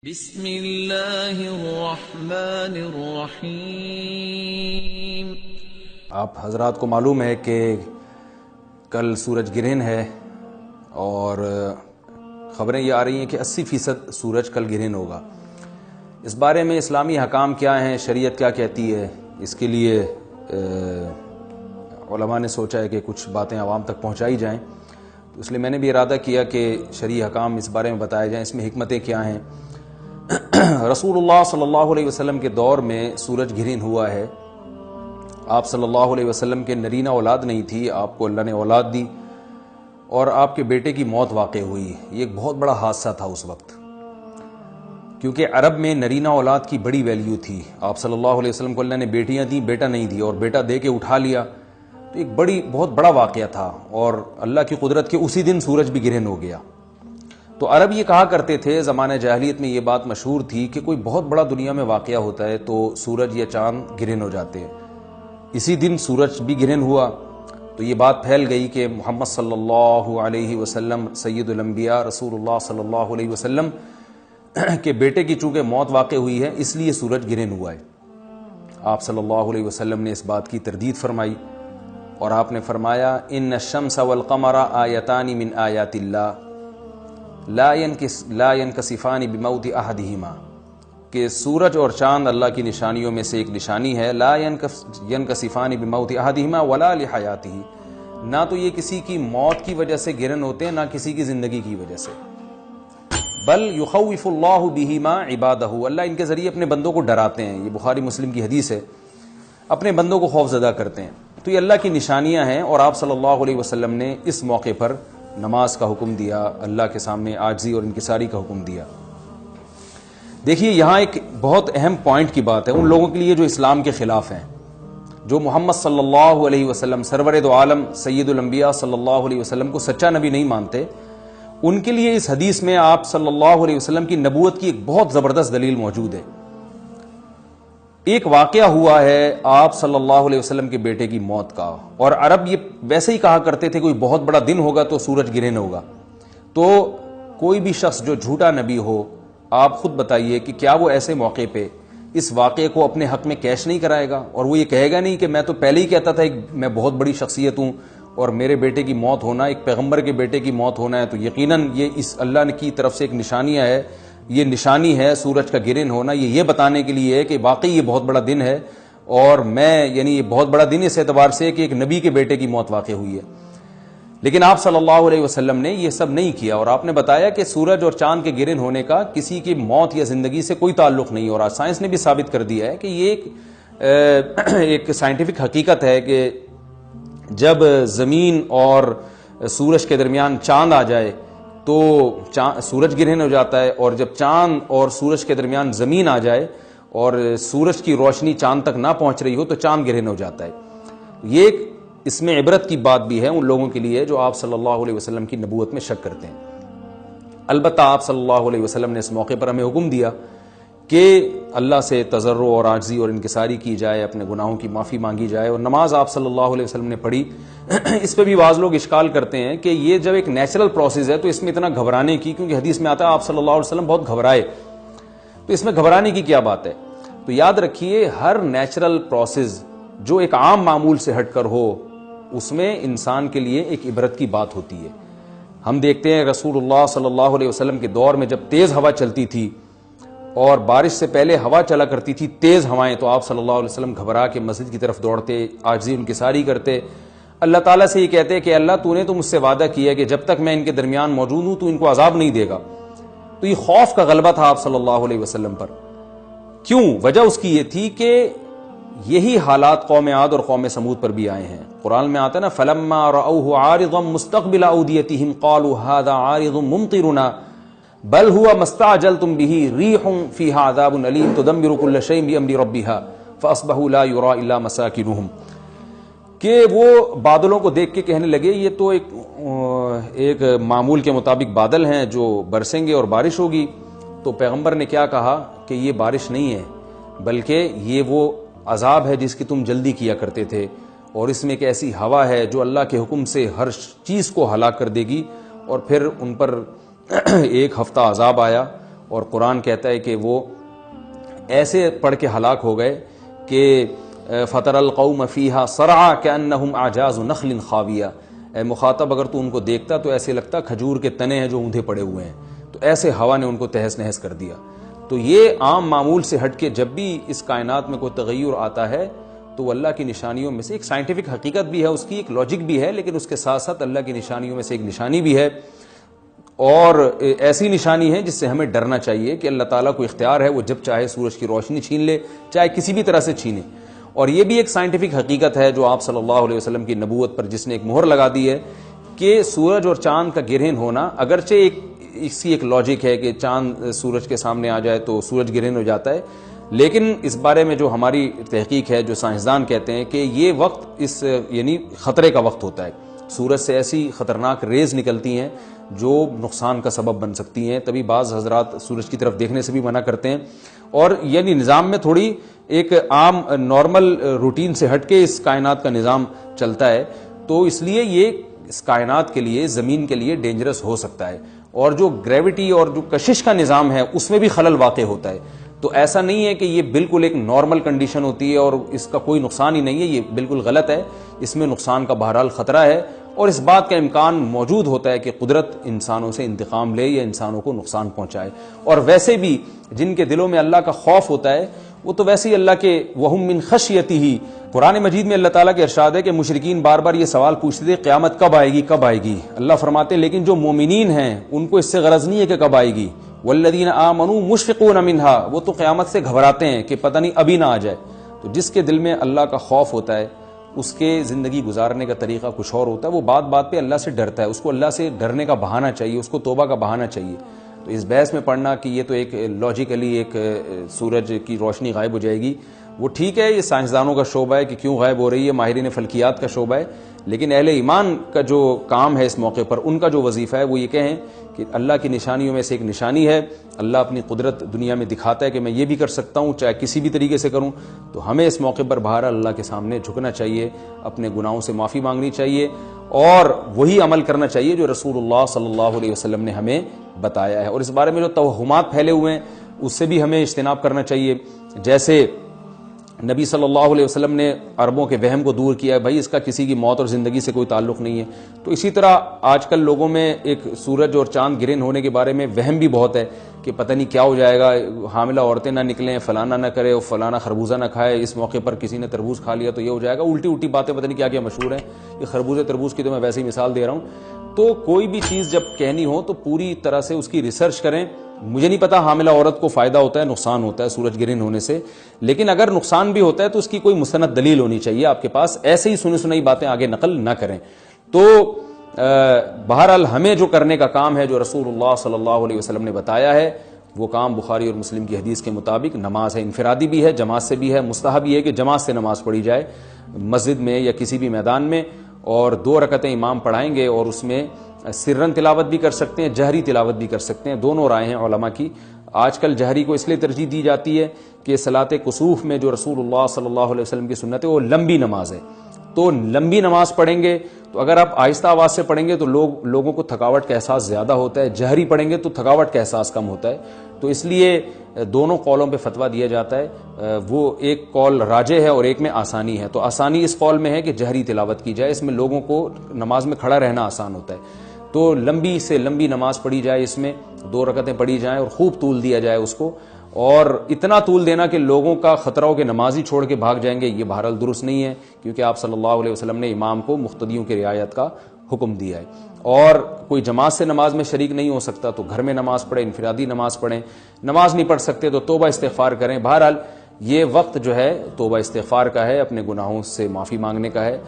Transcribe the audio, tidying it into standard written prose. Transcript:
بسم اللہ الرحمن الرحیم۔ آپ حضرات کو معلوم ہے کہ کل سورج گرہن ہے اور خبریں یہ آ رہی ہیں کہ 80% سورج کل گرہن ہوگا۔ اس بارے میں اسلامی حکام کیا ہیں، شریعت کیا کہتی ہے، اس کے لیے علماء نے سوچا ہے کہ کچھ باتیں عوام تک پہنچائی جائیں، تو اس لیے میں نے بھی ارادہ کیا کہ شرعی حکام اس بارے میں بتائے جائیں، اس میں حکمتیں کیا ہیں۔ رسول اللہ صلی اللہ علیہ وسلم کے دور میں سورج گرہن ہوا ہے۔ آپ صلی اللہ علیہ وسلم کے نرینہ اولاد نہیں تھی، آپ کو اللہ نے اولاد دی اور آپ کے بیٹے کی موت واقع ہوئی۔ یہ ایک بہت بڑا حادثہ تھا اس وقت، کیونکہ عرب میں نرینہ اولاد کی بڑی ویلیو تھی۔ آپ صلی اللہ علیہ وسلم کو اللہ نے بیٹیاں دیں، بیٹا نہیں دی، اور بیٹا دے کے اٹھا لیا، تو ایک بہت بڑا واقعہ تھا، اور اللہ کی قدرت کے اسی دن سورج بھی گرہن ہو گیا۔ تو عرب یہ کہا کرتے تھے، زمانہ جاہلیت میں یہ بات مشہور تھی کہ کوئی بہت بڑا دنیا میں واقعہ ہوتا ہے تو سورج یا چاند گرہن ہو جاتے ہیں۔ اسی دن سورج بھی گرہن ہوا، تو یہ بات پھیل گئی کہ محمد صلی اللہ علیہ وسلم سید الانبیاء رسول اللہ صلی اللہ علیہ وسلم کے بیٹے کی چونکہ موت واقع ہوئی ہے، اس لیے سورج گرہن ہوا ہے۔ آپ صلی اللہ علیہ وسلم نے اس بات کی تردید فرمائی، اور آپ نے فرمایا ان الشمس والقمر آیتان من آیات اللہ لا ينکسفان بموت احدہما، کہ سورج اور چاند اللہ کی نشانیوں میں سے ایک نشانی ہے، لا ينکسفان بموت احدہما ولا لحیاتہ، نہ تو یہ کسی کی موت کی وجہ سے گرہن ہوتے ہیں، نہ کسی کی زندگی کی وجہ سے، بل یخوف اللہ بہما عبادہ، اللہ ان کے ذریعے اپنے بندوں کو ڈراتے ہیں۔ یہ بخاری مسلم کی حدیث ہے، اپنے بندوں کو خوف زدہ کرتے ہیں۔ تو یہ اللہ کی نشانیاں ہیں، اور آپ صلی اللہ علیہ وسلم نے اس موقع پر نماز کا حکم دیا، اللہ کے سامنے عاجزی اور انکساری کا حکم دیا۔ دیکھیے یہاں ایک بہت اہم پوائنٹ کی بات ہے ان لوگوں کے لیے جو اسلام کے خلاف ہیں، جو محمد صلی اللہ علیہ وسلم سرور دو عالم سید الانبیاء صلی اللہ علیہ وسلم کو سچا نبی نہیں مانتے۔ ان کے لیے اس حدیث میں آپ صلی اللہ علیہ وسلم کی نبوت کی ایک بہت زبردست دلیل موجود ہے۔ ایک واقعہ ہوا ہے آپ صلی اللہ علیہ وسلم کے بیٹے کی موت کا، اور عرب یہ ویسے ہی کہا کرتے تھے کوئی بہت بڑا دن ہوگا تو سورج گرہن ہوگا۔ تو کوئی بھی شخص جو جھوٹا نبی ہو، آپ خود بتائیے کہ کیا وہ ایسے موقع پہ اس واقعے کو اپنے حق میں کیش نہیں کرائے گا، اور وہ یہ کہے گا نہیں کہ میں تو پہلے ہی کہتا تھا میں بہت بڑی شخصیت ہوں، اور میرے بیٹے کی موت ہونا، ایک پیغمبر کے بیٹے کی موت ہونا ہے تو یقیناً یہ اس اللہ کی طرف سے ایک نشانیاں ہے، یہ نشانی ہے سورج کا گرہن ہونا، یہ بتانے کے لیے ہے کہ واقعی یہ بہت بڑا دن ہے، اور میں یعنی یہ بہت بڑا دن اس اعتبار سے کہ ایک نبی کے بیٹے کی موت واقع ہوئی ہے۔ لیکن آپ صلی اللہ علیہ وسلم نے یہ سب نہیں کیا، اور آپ نے بتایا کہ سورج اور چاند کے گرہن ہونے کا کسی کی موت یا زندگی سے کوئی تعلق نہیں، اور آج سائنس نے بھی ثابت کر دیا ہے کہ یہ ایک سائنٹیفک حقیقت ہے کہ جب زمین اور سورج کے درمیان چاند آ جائے تو سورج گرہن ہو جاتا ہے، اور جب چاند اور سورج کے درمیان زمین آ جائے اور سورج کی روشنی چاند تک نہ پہنچ رہی ہو تو چاند گرہن ہو جاتا ہے۔ یہ ایک اس میں عبرت کی بات بھی ہے ان لوگوں کے لیے جو آپ صلی اللہ علیہ وسلم کی نبوت میں شک کرتے ہیں۔ البتہ آپ صلی اللہ علیہ وسلم نے اس موقع پر ہمیں حکم دیا کہ اللہ سے تضرع اور عاجزی اور انکساری کی جائے، اپنے گناہوں کی معافی مانگی جائے، اور نماز آپ صلی اللہ علیہ وسلم نے پڑھی۔ اس پہ بھی بعض لوگ اشکال کرتے ہیں کہ یہ جب ایک نیچرل پروسیس ہے تو اس میں اتنا گھبرانے کی، کیونکہ حدیث میں آتا ہے آپ صلی اللہ علیہ وسلم بہت گھبرائے، تو اس میں گھبرانے کی کیا بات ہے؟ تو یاد رکھیے ہر نیچرل پروسیس جو ایک عام معمول سے ہٹ کر ہو، اس میں انسان کے لیے ایک عبرت کی بات ہوتی ہے۔ ہم دیکھتے ہیں رسول اللہ صلی اللہ علیہ وسلم کے دور میں جب تیز ہوا چلتی تھی اور بارش سے پہلے ہوا چلا کرتی تھی تیز ہوائیں، تو آپ صلی اللہ علیہ وسلم گھبرا کے مسجد کی طرف دوڑتے، عاجزی انکساری کرتے، اللہ تعالیٰ سے یہ کہتے کہ اللہ تو نے تو مجھ سے وعدہ کیا ہے کہ جب تک میں ان کے درمیان موجود ہوں تو ان کو عذاب نہیں دے گا۔ تو یہ خوف کا غلبہ تھا آپ صلی اللہ علیہ وسلم پر۔ کیوں؟ وجہ اس کی یہ تھی کہ یہی حالات قوم عاد اور قوم سمود پر بھی آئے ہیں۔ قرآن میں آتا ہے نا فَلَمَّا رَأَوْهُ عَارِضًا مُسْتَقْبِلَ أَوْدِيَتِهِمْ قَالُوا هَذَا عَارِضٌ مُمْطِرُنَا بَلْ هُوَ مَا اسْتَعْجَلْتُمْ بِهِ رِيحٌ فِيهَا عَذَابٌ أَلِيمٌ تُدَمِّرُ كُلَّ شَيْءٍ بِأَمْرِ رَبِّهَا فَأَصْبَحُوا لَا يُرَىٰ إِلَّا مَسَاكِنُهُمْ، کہ وہ بادلوں کو دیکھ کے کہنے لگے یہ تو ایک معمول کے مطابق بادل ہیں جو برسیں گے اور بارش ہوگی۔ تو پیغمبر نے کیا کہا کہ یہ بارش نہیں ہے بلکہ یہ وہ عذاب ہے جس کی تم جلدی کیا کرتے تھے، اور اس میں ایک ایسی ہوا ہے جو اللہ کے حکم سے ہر چیز کو ہلاک کر دے گی۔ اور پھر ان پر ایک ہفتہ عذاب آیا، اور قرآن کہتا ہے کہ وہ ایسے پڑھ کے ہلاک ہو گئے کہ فَتَرَى الْقَوْمَ فِيهَا صَرْعَىٰ كَأَنَّهُمْ أَعْجَازُ نَخْلٍ خَاوِيَةٍ، اے مخاطب اگر تو ان کو دیکھتا تو ایسے لگتا کھجور کے تنے ہیں جو اوندھے پڑے ہوئے ہیں، تو ایسے ہوا نے ان کو تہس نہس کر دیا۔ تو یہ عام معمول سے ہٹ کے جب بھی اس کائنات میں کوئی تغیر آتا ہے تو وہ اللہ کی نشانیوں میں سے ایک سائنٹیفک حقیقت بھی ہے، اس کی ایک لاجک بھی ہے، لیکن اس کے ساتھ ساتھ اللہ کی نشانیوں میں سے ایک نشانی بھی ہے، اور ایسی نشانی ہے جس سے ہمیں ڈرنا چاہیے کہ اللہ تعالیٰ کو اختیار ہے، وہ جب چاہے سورج کی روشنی چھین لے، چاہے کسی بھی طرح سے چھینے۔ اور یہ بھی ایک سائنٹیفک حقیقت ہے جو آپ صلی اللہ علیہ وسلم کی نبوت پر جس نے ایک مہر لگا دی ہے کہ سورج اور چاند کا گرہن ہونا، اگرچہ اس کی ایک لاجک ہے کہ چاند سورج کے سامنے آ جائے تو سورج گرہن ہو جاتا ہے، لیکن اس بارے میں جو ہماری تحقیق ہے، جو سائنسدان کہتے ہیں کہ یہ وقت یعنی خطرے کا وقت ہوتا ہے، سورج سے ایسی خطرناک ریز نکلتی ہیں جو نقصان کا سبب بن سکتی ہیں، تبھی بعض حضرات سورج کی طرف دیکھنے سے بھی منع کرتے ہیں، اور یعنی نظام میں تھوڑی ایک عام نارمل روٹین سے ہٹ کے اس کائنات کا نظام چلتا ہے، تو اس لیے یہ اس کائنات کے لیے، زمین کے لیے ڈینجرس ہو سکتا ہے، اور جو گریوٹی اور جو کشش کا نظام ہے اس میں بھی خلل واقع ہوتا ہے۔ تو ایسا نہیں ہے کہ یہ بالکل ایک نارمل کنڈیشن ہوتی ہے اور اس کا کوئی نقصان ہی نہیں ہے، یہ بالکل غلط ہے، اس میں نقصان کا بہرحال خطرہ ہے، اور اس بات کا امکان موجود ہوتا ہے کہ قدرت انسانوں سے انتقام لے یا انسانوں کو نقصان پہنچائے۔ اور ویسے بھی جن کے دلوں میں اللہ کا خوف ہوتا ہے وہ تو ویسے ہی اللہ کے وَهُم مِّن خَشْيَتِهِ، قرآن مجید میں اللہ تعالیٰ کے ارشاد ہے کہ مشرکین بار بار یہ سوال پوچھتے تھے قیامت کب آئے گی کب آئے گی، اللہ فرماتے ہیں لیکن جو مومنین ہیں ان کو اس سے غرض نہیں ہے کہ کب آئے گی، وَالَّذِينَ آمَنُوا مُشْفِقُونَ مِنْهَا، وہ تو قیامت سے گھبراتے ہیں کہ پتہ نہیں ابھی نہ آ جائے۔ تو جس کے دل میں اللہ کا خوف ہوتا ہے اس کے زندگی گزارنے کا طریقہ کچھ اور ہوتا ہے، وہ بات بات پہ اللہ سے ڈرتا ہے، اس کو اللہ سے ڈرنے کا بہانہ چاہیے، اس کو توبہ کا بہانہ چاہیے۔ تو اس بحث میں پڑھنا کہ یہ تو ایک لاجیکلی ایک سورج کی روشنی غائب ہو جائے گی، وہ ٹھیک ہے، یہ سائنسدانوں کا شعبہ ہے کہ کیوں غائب ہو رہی ہے، ماہرین فلکیات کا شعبہ ہے، لیکن اہل ایمان کا جو کام ہے اس موقع پر، ان کا جو وظیفہ ہے وہ یہ کہیں کہ اللہ کی نشانیوں میں سے ایک نشانی ہے، اللہ اپنی قدرت دنیا میں دکھاتا ہے کہ میں یہ بھی کر سکتا ہوں چاہے کسی بھی طریقے سے کروں، تو ہمیں اس موقع پر بہرحال اللہ کے سامنے جھکنا چاہیے، اپنے گناہوں سے معافی مانگنی چاہیے، اور وہی عمل کرنا چاہیے جو رسول اللہ صلی اللہ علیہ وسلم نے ہمیں بتایا ہے۔ اور اس بارے میں جو توہمات پھیلے ہوئے ہیں اس سے بھی ہمیں اجتناب کرنا چاہیے، جیسے نبی صلی اللہ علیہ وسلم نے عربوں کے وہم کو دور کیا ہے، بھائی اس کا کسی کی موت اور زندگی سے کوئی تعلق نہیں ہے، تو اسی طرح آج کل لوگوں میں ایک سورج اور چاند گرہن ہونے کے بارے میں وہم بھی بہت ہے کہ پتہ نہیں کیا ہو جائے گا، حاملہ عورتیں نہ نکلیں، فلانا نہ کرے، اور فلانا خربوزہ نہ کھائے، اس موقع پر کسی نے تربوز کھا لیا تو یہ ہو جائے گا، الٹی الٹی باتیں پتہ نہیں کیا کیا مشہور ہیں، یہ خربوزے تربوز کی تو میں ویسے ہی مثال دے رہا ہوں۔ تو کوئی بھی چیز جب کہنی ہو تو پوری طرح سے اس کی ریسرچ کریں۔ مجھے نہیں پتا حاملہ عورت کو فائدہ ہوتا ہے نقصان ہوتا ہے سورج گرہن ہونے سے، لیکن اگر نقصان بھی ہوتا ہے تو اس کی کوئی مستند دلیل ہونی چاہیے آپ کے پاس، ایسے ہی سنی سنائی باتیں آگے نقل نہ کریں۔ تو بہرحال ہمیں جو کرنے کا کام ہے، جو رسول اللہ صلی اللہ علیہ وسلم نے بتایا ہے، وہ کام بخاری اور مسلم کی حدیث کے مطابق نماز ہے، انفرادی بھی ہے، جماعت سے بھی ہے، مستحب یہ ہے کہ جماعت سے نماز پڑھی جائے مسجد میں یا کسی بھی میدان میں، اور 2 رکعتیں امام پڑھائیں گے، اور اس میں سرن تلاوت بھی کر سکتے ہیں، جہری تلاوت بھی کر سکتے ہیں، دونوں رائے ہیں علماء کی۔ آج کل جہری کو اس لیے ترجیح دی جاتی ہے کہ صلاۃ کسوف میں جو رسول اللہ صلی اللہ علیہ وسلم کی سنت ہے وہ لمبی نماز ہے، تو لمبی نماز پڑھیں گے تو اگر آپ آہستہ آواز سے پڑھیں گے تو لوگوں کو تھکاوٹ کا احساس زیادہ ہوتا ہے، جہری پڑھیں گے تو تھکاوٹ کا احساس کم ہوتا ہے، تو اس لیے دونوں قولوں پہ فتویٰ دیا جاتا ہے، وہ ایک قول راجح ہے اور ایک میں آسانی ہے، تو آسانی اس قول میں ہے کہ جہری تلاوت کی جائے، اس میں لوگوں کو نماز میں کھڑا رہنا آسان ہوتا ہے، تو لمبی سے لمبی نماز پڑھی جائے، اس میں 2 رکعتیں پڑھی جائیں اور خوب طول دیا جائے اس کو، اور اتنا طول دینا کہ لوگوں کا خطرہ ہو کہ نمازی چھوڑ کے بھاگ جائیں گے، یہ بہرحال درست نہیں ہے، کیونکہ آپ صلی اللہ علیہ وسلم نے امام کو مقتدیوں کی رعایت کا حکم دیا ہے۔ اور کوئی جماعت سے نماز میں شریک نہیں ہو سکتا تو گھر میں نماز پڑھیں، انفرادی نماز پڑھیں، نماز نہیں پڑھ سکتے تو توبہ استغفار کریں۔ بہرحال یہ وقت جو ہے توبہ استغفار کا ہے، اپنے گناہوں سے معافی مانگنے کا ہے۔